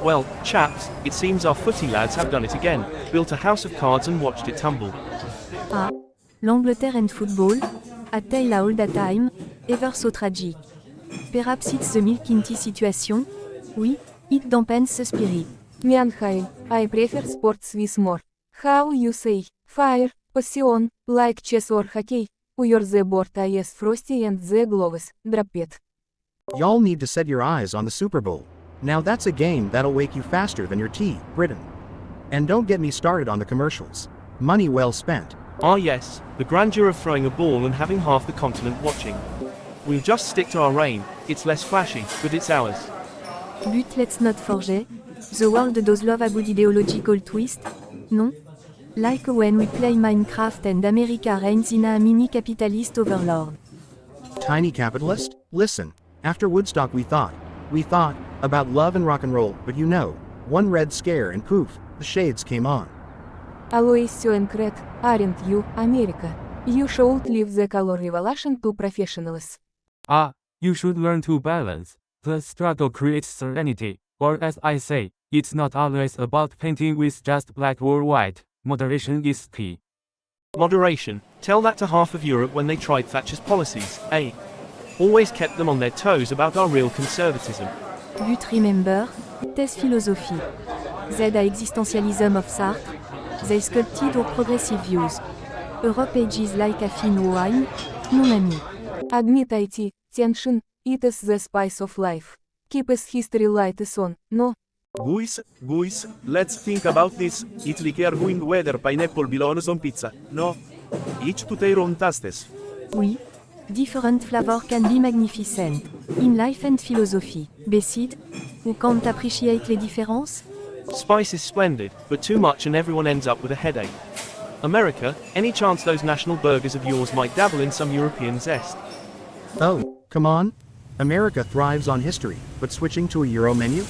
Well, chaps, it seems our footy lads have done it again, built a house of cards and watched it tumble. Ah, l'Angleterre and football? A tale all the time, ever so tragic. Perhaps it's the milk tea situation? Oui, it dampens the spirit. Meanwhile, I prefer sports with more. How you say, fire, passion, like chess or hockey, where the board is frosty and the gloves, dropped. Y'all need to set your eyes on the Super Bowl. Now that's a game that'll wake you faster than your tea, Britain. And don't get me started on the commercials. Money well spent. Ah yes, the grandeur of throwing a ball and having half the continent watching. We'll just stick to our reign, it's less flashy, but it's ours. But let's not forget, the world does love a good ideological twist, non? Like when we play Minecraft and America reigns in a mini-capitalist overlord. Tiny capitalist? Listen, after Woodstock we thought about love and rock and roll, but you know, one red scare and poof, the shades came on. Always so concrete, aren't you, America? You should leave the color revolution to professionals. Ah, you should learn to balance. The struggle creates serenity, or as I say, it's not always about painting with just black or white. Moderation is key. Moderation, tell that to half of Europe when they tried Thatcher's policies, eh? Always kept them on their toes about our real conservatism. But remember, tes philosophie. Z a existentialism of Sartre. They sculpted our progressive views. Europe ages like a fine wine, mon ami. Admit it, tension, it is the spice of life. Keep us history light on, no? Guys, let's think about this. It's like you're going weather pineapple bolognese on pizza, no? Each to their own tastes. Oui. Different flavor can be magnificent. In life and philosophy. Besides, who can't appreciate les différences? Spice is splendid, but too much and everyone ends up with a headache. America, any chance those national burgers of yours might dabble in some European zest? Oh, come on? America thrives on history, but switching to a Euro menu?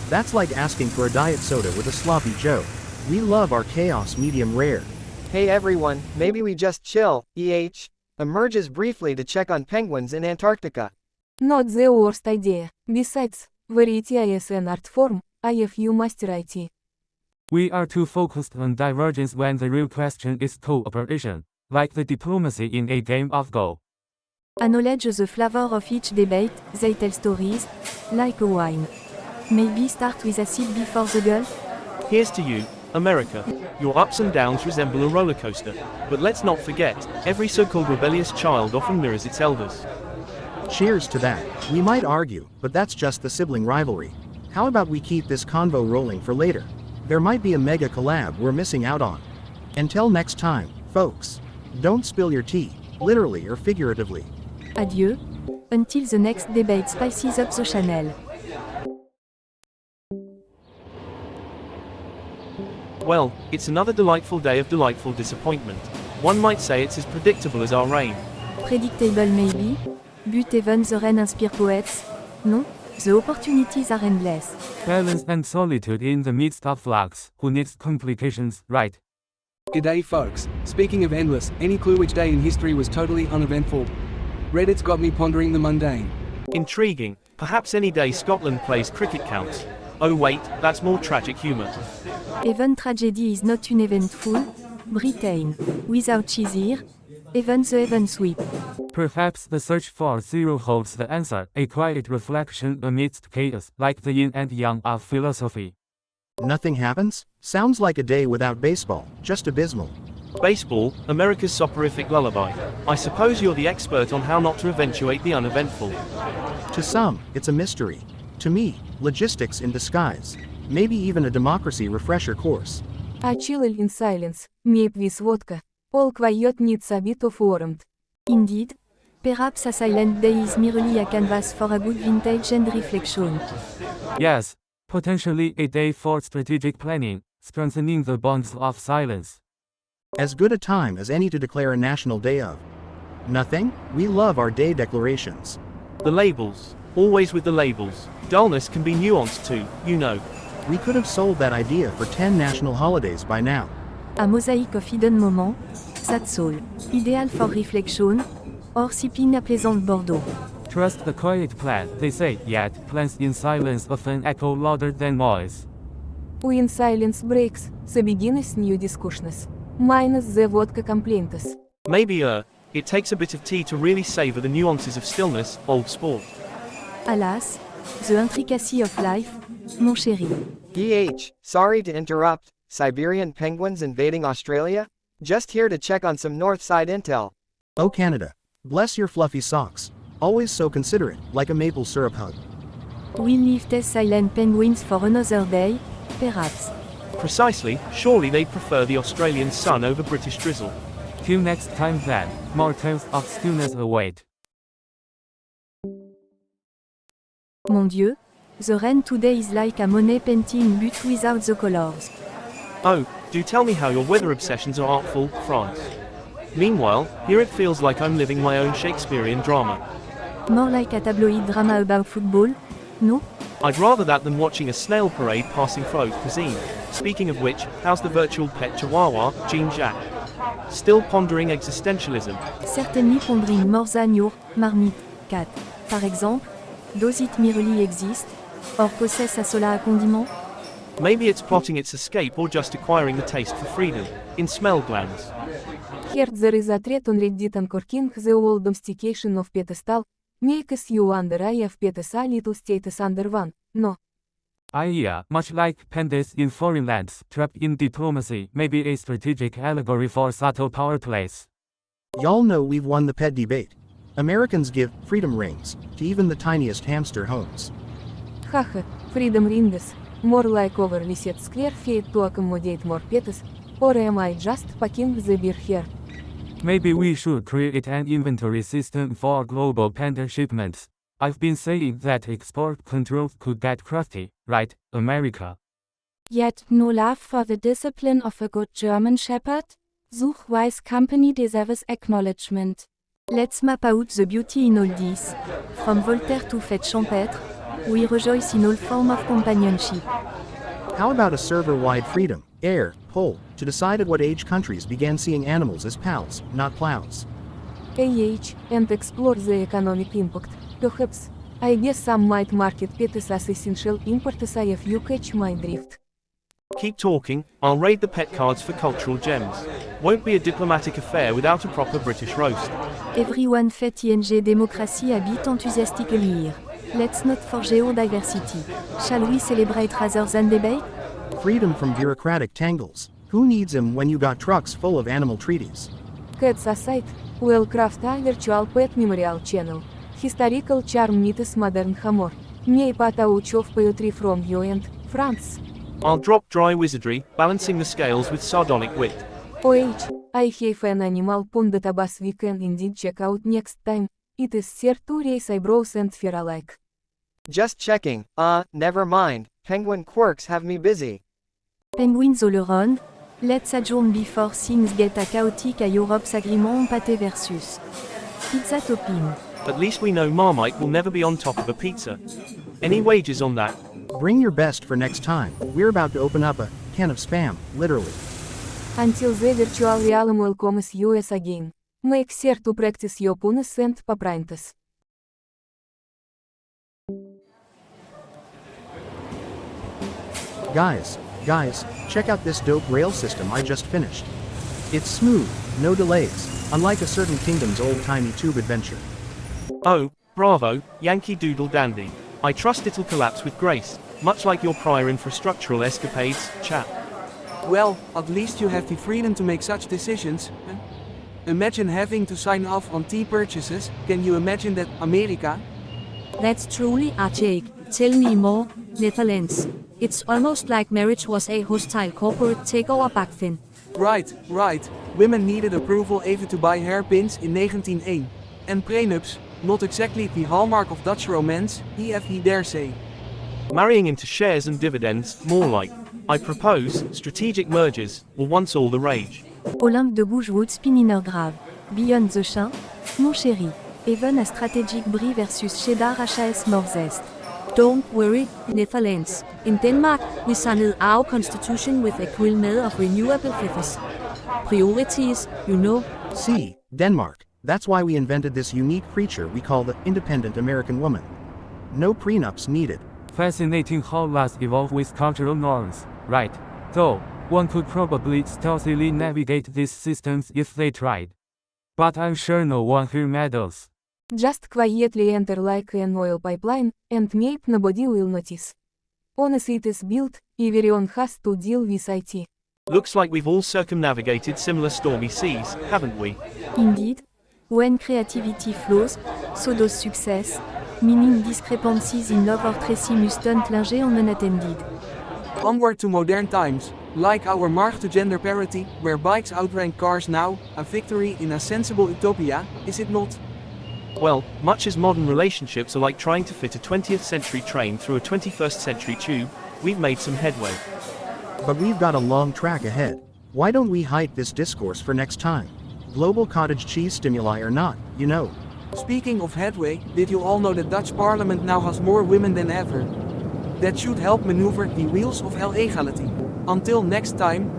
That's like asking for a diet soda with a sloppy Joe. We love our chaos medium rare. Hey everyone, maybe we just chill, emerges briefly to check on penguins in Antarctica. Not the worst idea. Besides, variety is an art form, if you master it. We are too focused on divergence when the real question is cooperation, like the diplomacy in a game of Go. Acknowledge the flavor of each debate, they tell stories, like a wine. Maybe start with acid before the Gulf? Here's to you, America. Your ups and downs resemble a roller coaster, but let's not forget, every so-called rebellious child often mirrors its elders. Cheers to that. We might argue, but that's just the sibling rivalry. How about we keep this convo rolling for later? There might be a mega collab we're missing out on. Until next time, folks. Don't spill your tea, literally or figuratively. Adieu. Until the next debate spices up the channel. Well, it's another delightful day of delightful disappointment. One might say it's as predictable as our reign. Predictable maybe, but even the rain inspire poets. Non, the opportunities are endless. Balance and solitude in the midst of flux. Who needs complications, right? G'day folks, speaking of endless, any clue which day in history was totally uneventful? Reddit's got me pondering the mundane. Intriguing. Perhaps any day Scotland plays cricket counts. Oh wait, that's more tragic humour. Even tragedy is not uneventful. Britain, without cheesier, even the heaven sweep. Perhaps the search for zero holds the answer, a quiet reflection amidst chaos, like the yin and yang of philosophy. Nothing happens? Sounds like a day without baseball, just abysmal. Baseball, America's soporific lullaby. I suppose you're the expert on how not to eventuate the uneventful. To some, it's a mystery. To me, logistics in disguise. Maybe even a democracy refresher course. A chill in silence, maybe with vodka. All quiet needs a bit of warmth. Indeed, perhaps a silent day is merely a canvas for a good vintage and reflection. Yes, potentially a day for strategic planning, strengthening the bonds of silence. As good a time as any to declare a national day of nothing. We love our day declarations. The labels. Always with the labels. Dullness can be nuanced too, you know. We could have sold that idea for 10 national holidays by now. A mosaic of hidden moments, that's all. Ideal for reflection, or sipping a pleasant Bordeaux. Trust the quiet plan, they say, yet plans in silence often echo louder than noise. When silence breaks, the begins new discussions. Minus the vodka complaints. Maybe it takes a bit of tea to really savor the nuances of stillness, old sport. Alas, the intricacy of life, mon chéri. Sorry to interrupt. Siberian penguins invading Australia? Just here to check on some north side intel. Oh Canada. Bless your fluffy socks. Always so considerate, like a maple syrup hug. We'll leave test silent penguins for another day, perhaps. Precisely, surely they'd prefer the Australian sun over British drizzle. Till next time then, more tales of stillness await. Mon Dieu, the rain today is like a Monet painting but without the colors. Oh, do tell me how your weather obsessions are artful, France. Meanwhile, here it feels like I'm living my own Shakespearean drama. More like a tabloid drama about football? No? I'd rather that than watching a snail parade passing for haute cuisine. Speaking of which, how's the virtual pet chihuahua, Jean-Jacques? Still pondering existentialism. Certainly pondering more than your marmite cat. Par exemple, does it merely exist? Or possess a sola a condiment? Maybe it's plotting its escape or just acquiring the taste for freedom, in smell glands. Here there is a thread on Reddit uncorking the old domestication of pedestal, makes you wonder if pets a little status under one, no. Yeah, much like pandas in foreign lands, trapped in diplomacy, may be a strategic allegory for subtle power plays. Y'all know we've won the pet debate. Americans give freedom rings to even the tiniest hamster homes. Haha, freedom rings. More like overly set square feet to accommodate more pets, or am I just packing the beer here? Maybe we should create an inventory system for global panda shipments. I've been saying that export controls could get crusty, right, America? Yet no love for the discipline of a good German shepherd? Such wise company deserves acknowledgement. Let's map out the beauty in all this. From Voltaire to Fête Champêtre, we rejoice in all form of companionship. How about a server-wide freedom, air, poll, to decide at what age countries began seeing animals as pals, not plows? And explore the economic impact. Perhaps, I guess some might market pets as essential importers if you catch my drift. Keep talking, I'll raid the pet cards for cultural gems. Won't be a diplomatic affair without a proper British roast. Everyone fait ing démocratie habite enthusiastically here. Let's not forget our diversity. Shall we celebrate rather than debate? Freedom from bureaucratic tangles. Who needs them when you got trucks full of animal treaties? Cats aside, we'll craft a virtual pet memorial channel. Historical charm meets modern humor. May patauch of poetry from you and France. I'll drop dry wizardry, balancing the scales with sardonic wit. I have an animal pond database we can indeed check out next time. It is certain to raise eyebrows and fear alike. Just checking. Never mind. Penguin quirks have me busy. Penguins all around. Let's adjourn before things get a chaotic à Europe's agreement pâté versus pizza topping. At least we know Marmite will never be on top of a pizza. Any wagers on that? Bring your best for next time. We're about to open up a can of spam, literally. Until the virtual realm welcomes us again. Make sure to practice your puns and paprientus. Guys, check out this dope rail system I just finished. It's smooth, no delays, unlike a certain kingdom's old-timey tube adventure. Oh, bravo, Yankee Doodle Dandy. I trust it'll collapse with grace, much like your prior infrastructural escapades, chap. Well, at least you have the freedom to make such decisions. Imagine having to sign off on tea purchases. Can you imagine that, America? That's truly archaic. Tell me more, Netherlands. It's almost like marriage was a hostile corporate takeover back then. Right. Women needed approval even to buy hairpins in 1901. And prenups, not exactly the hallmark of Dutch romance, if he dare say. Marrying into shares and dividends, more like. I propose, strategic mergers, were once all the rage. Olympe de Gougewood Spinner Grave. Beyond the Chien, mon chéri. Even a strategic brie versus cheddar HAS Northest. Don't worry, Netherlands. In Denmark, we signed our constitution with a quill made of renewable fibers. Priorities, you know. See, Denmark. That's why we invented this unique creature we call the independent American woman. No prenups needed. Fascinating how laws evolve with cultural norms, right? Though, one could probably stealthily navigate these systems if they tried. But I'm sure no one here meddles. Just quietly enter like an oil pipeline, and maybe nobody will notice. Honestly, it is built, everyone has to deal with IT. Looks like we've all circumnavigated similar stormy seas, haven't we? Indeed. When creativity flows, so does success, meaning discrepancies in love or Tracy Muston linger on unattended. Onward to modern times, like our march to gender parity, where bikes outrank cars now, a victory in a sensible utopia, is it not? Well, much as modern relationships are like trying to fit a 20th century train through a 21st century tube, we've made some headway. But we've got a long track ahead. Why don't we hike this discourse for next time? Global cottage cheese stimuli or not, you know. Speaking of headway, did you all know that Dutch parliament now has more women than ever? That should help maneuver the wheels of equality. Until next time.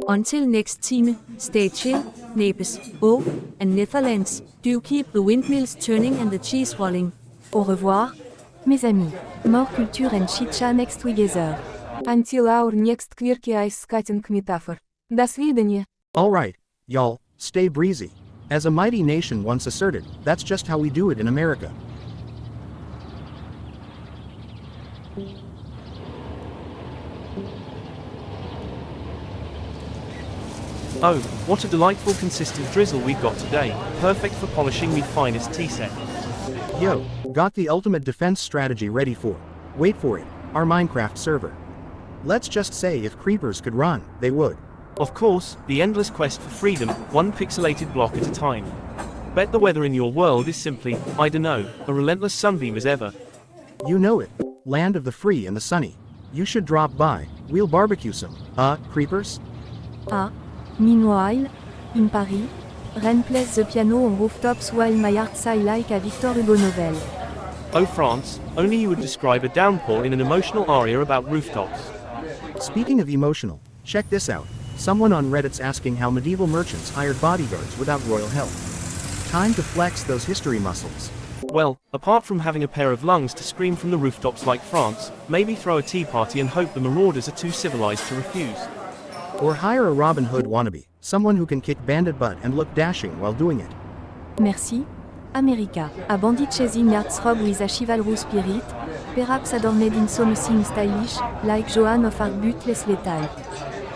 Until next time, stay chill, Naples, and Netherlands. Do keep the windmills turning and the cheese rolling. Au revoir, mes amis. More culture and chit-chat next together. Until our next quirky ice skating metaphor. До свидания. Alright, y'all, stay breezy. As a mighty nation once asserted, that's just how we do it in America. Oh, what a delightful consistent drizzle we've got today, perfect for polishing me finest tea set. Yo, got the ultimate defense strategy ready for, wait for it, our Minecraft server. Let's just say if creepers could run, they would. Of course, the endless quest for freedom, one pixelated block at a time. Bet the weather in your world is simply, I dunno, a relentless sunbeam as ever. You know it, land of the free and the sunny. You should drop by, we'll barbecue some, creepers? Meanwhile, in Paris, Rennes plays the piano on rooftops while my heart sigh like a Victor Hugo novel. Oh France, only you would describe a downpour in an emotional aria about rooftops. Speaking of emotional, check this out. Someone on Reddit's asking how medieval merchants hired bodyguards without royal help. Time to flex those history muscles. Well, apart from having a pair of lungs to scream from the rooftops like France, maybe throw a tea party and hope the marauders are too civilized to refuse. Or hire a Robin Hood wannabe, someone who can kick bandit butt and look dashing while doing it. Merci. America, a bandit chasing arts robbed with a chivalrous spirit, perhaps adorned in something stylish, like Joan of Arc but less lethal.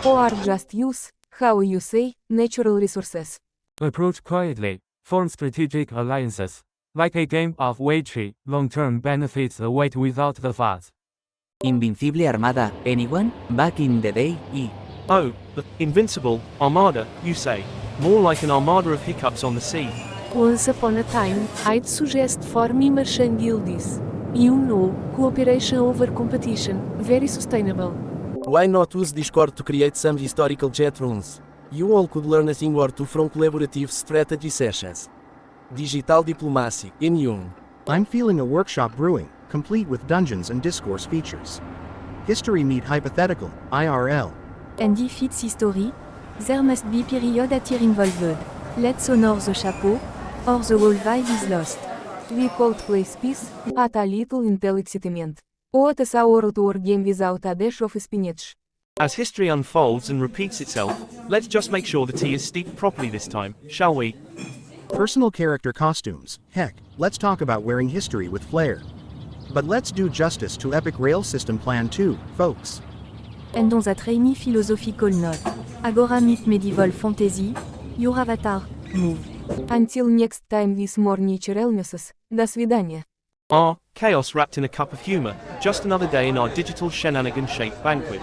Or just use, how you say, natural resources. Approach quietly, form strategic alliances. Like a game of wager, long-term benefits await without the fuss. Invincible Armada, anyone? Back in the day, Oh, the invincible armada, you say. More like an armada of hiccups on the sea. Once upon a time, I'd suggest forming merchant guilds. You know, cooperation over competition, very sustainable. Why not use Discord to create some historical chat rooms? You all could learn a thing or two from collaborative strategy sessions. Digital diplomacy, in Jung. I'm feeling a workshop brewing, complete with dungeons and discourse features. History meet hypothetical, IRL. And if it's history, there must be period at here involved. Let's honor the chapeau, or the whole vibe is lost. We could play peace, at a little intelligent. What is our tour game without a dash of spinach? As history unfolds and repeats itself, let's just make sure the tea is steeped properly this time, shall we? Personal character costumes, heck, let's talk about wearing history with flair. But let's do justice to Epic Rail System Plan 2, folks. And on that rainy philosophical note, Agora meet medieval fantasy, your avatar, move. Until next time with more nature illnesses, до свидания. Chaos wrapped in a cup of humor, just another day in our digital shenanigan-shaped banquet.